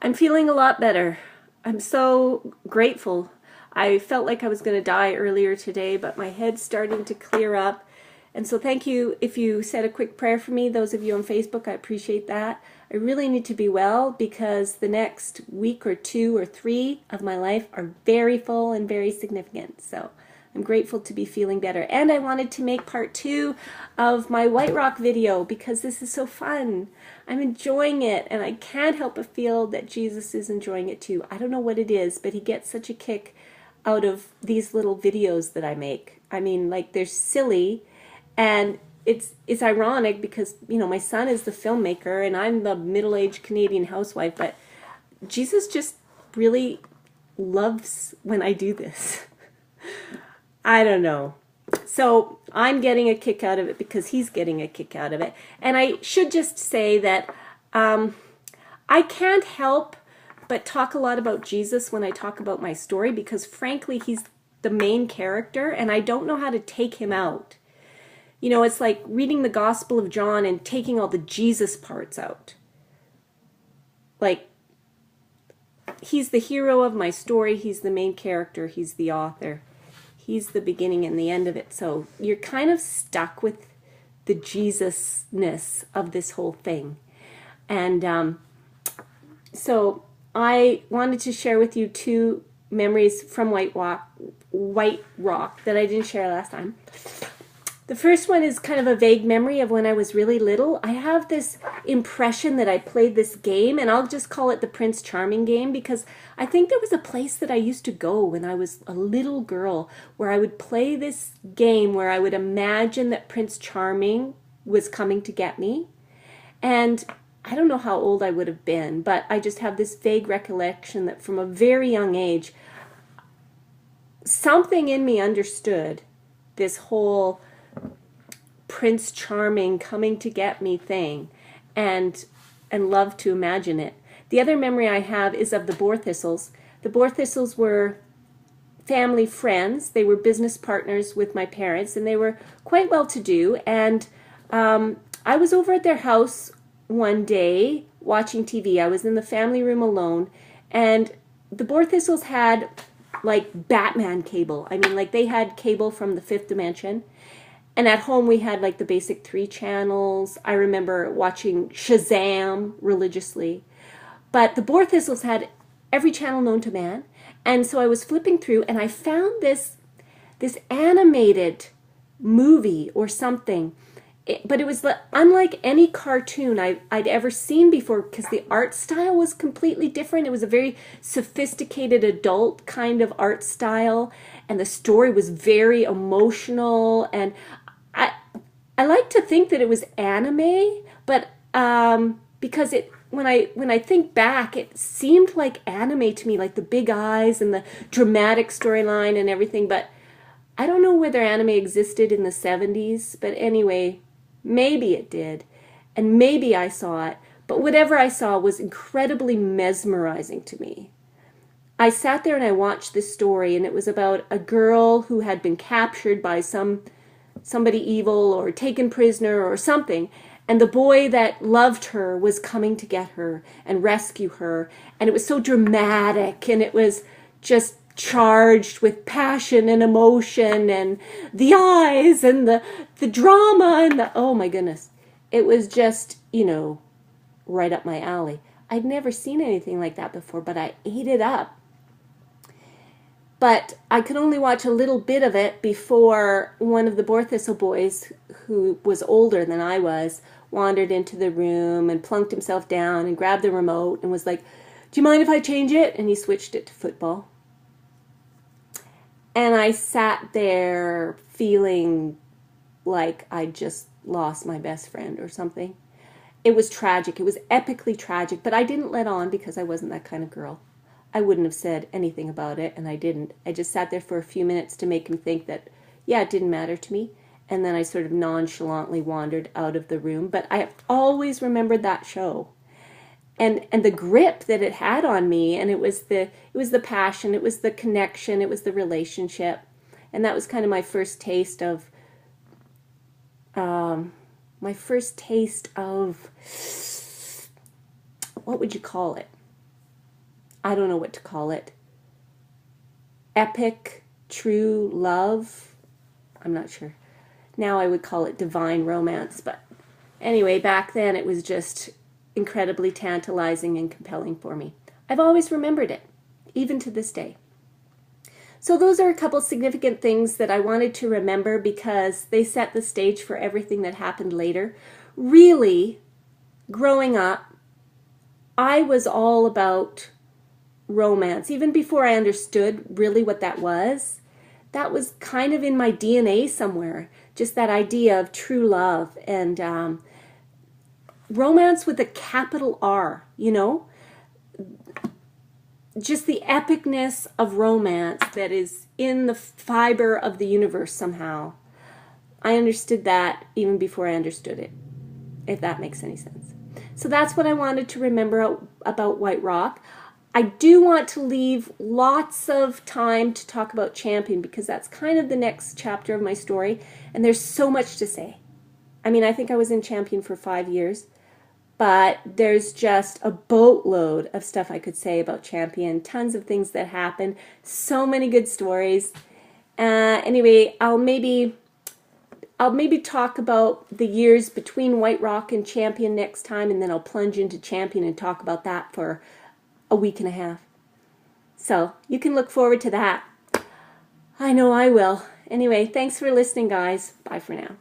I'm feeling a lot better. I'm so grateful. I felt like I was going to die earlier today, but my head's starting to clear up. And so thank you if you said a quick prayer for me, those of you on Facebook, I appreciate that. I really need to be well because the next week or 2 or 3 of my life are very full and very significant. So I'm grateful to be feeling better. And I wanted to make part 2 of my White Rock video because this is so fun. I'm enjoying it, and I can't help but feel that Jesus is enjoying it too. I don't know what it is, but he gets such a kick out of these little videos that I make. I mean, like, they're silly, and it's ironic because, you know, my son is the filmmaker and I'm the middle-aged Canadian housewife, but Jesus just really loves when I do this. I don't know. So I'm getting a kick out of it because he's getting a kick out of it. And I should just say that I can't help but talk a lot about Jesus when I talk about my story because, frankly, he's the main character and I don't know how to take him out. You know, it's like reading the Gospel of John and taking all the Jesus parts out. Like, he's the hero of my story. He's the main character. He's the author. He's the beginning and the end of it. So you're kind of stuck with the Jesus-ness of this whole thing. And so I wanted to share with you 2 memories from White Rock that I didn't share last time. The first one is kind of a vague memory of when I was really little. I have this impression that I played this game, and I'll just call it the Prince Charming game because I think there was a place that I used to go when I was a little girl where I would play this game where I would imagine that Prince Charming was coming to get me. And I don't know how old I would have been, but I just have this vague recollection that from a very young age, something in me understood this whole Prince Charming coming to get me thing and love to imagine it. The other memory I have is of the Boar Thistles. The Boar Thistles were family friends. They were business partners with my parents and they were quite well to do. And I was over at their house one day watching TV. I was in the family room alone and the Boar Thistles had like Batman cable. I mean, like they had cable from the 5th dimension. And at home we had like the basic 3 channels. I remember watching Shazam religiously. But the Boar Thistles had every channel known to man. And so I was flipping through and I found this animated movie or something. But it was unlike any cartoon I'd ever seen before because the art style was completely different. It was a very sophisticated adult kind of art style. And the story was very emotional. And I like to think that it was anime, but because when I think back, it seemed like anime to me, like the big eyes and the dramatic storyline and everything. But I don't know whether anime existed in the 70s, but anyway, maybe it did, and maybe I saw it. But whatever I saw was incredibly mesmerizing to me. I sat there and I watched this story, and it was about a girl who had been captured by somebody evil or taken prisoner or something, and the boy that loved her was coming to get her and rescue her, and it was so dramatic, and it was just charged with passion and emotion and the eyes and the drama and oh my goodness. It was just, you know, right up my alley. I'd never seen anything like that before, but I ate it up. But I could only watch a little bit of it before one of the Boar Thistle boys, who was older than I was, wandered into the room and plunked himself down and grabbed the remote and was like, "Do you mind if I change it?" And he switched it to football. And I sat there feeling like I just lost my best friend or something. It was tragic. It was epically tragic, but I didn't let on because I wasn't that kind of girl. I wouldn't have said anything about it, and I didn't. I just sat there for a few minutes to make him think that, yeah, it didn't matter to me. And then I sort of nonchalantly wandered out of the room. But I always remembered that show. And the grip that it had on me, and it was the passion, it was the connection, it was the relationship. And that was kind of my first taste of what would you call it? I don't know what to call it, epic, true love. I'm not sure. Now I would call it divine romance, but anyway, back then it was just incredibly tantalizing and compelling for me. I've always remembered it, even to this day. So those are a couple significant things that I wanted to remember because they set the stage for everything that happened later. Really, growing up, I was all about romance. Even before I understood really what that was kind of in my DNA somewhere. Just that idea of true love and romance with a capital R, you know? Just the epicness of romance that is in the fiber of the universe somehow. I understood that even before I understood it, if that makes any sense. So that's what I wanted to remember about White Rock. I do want to leave lots of time to talk about Champion because that's kind of the next chapter of my story, and there's so much to say. I mean, I think I was in Champion for 5 years, but there's just a boatload of stuff I could say about Champion, tons of things that happened, so many good stories. Anyway, I'll maybe talk about the years between White Rock and Champion next time, and then I'll plunge into Champion and talk about that for a week and a half. So you can look forward to that. I know I will. Anyway, thanks for listening, guys. Bye for now.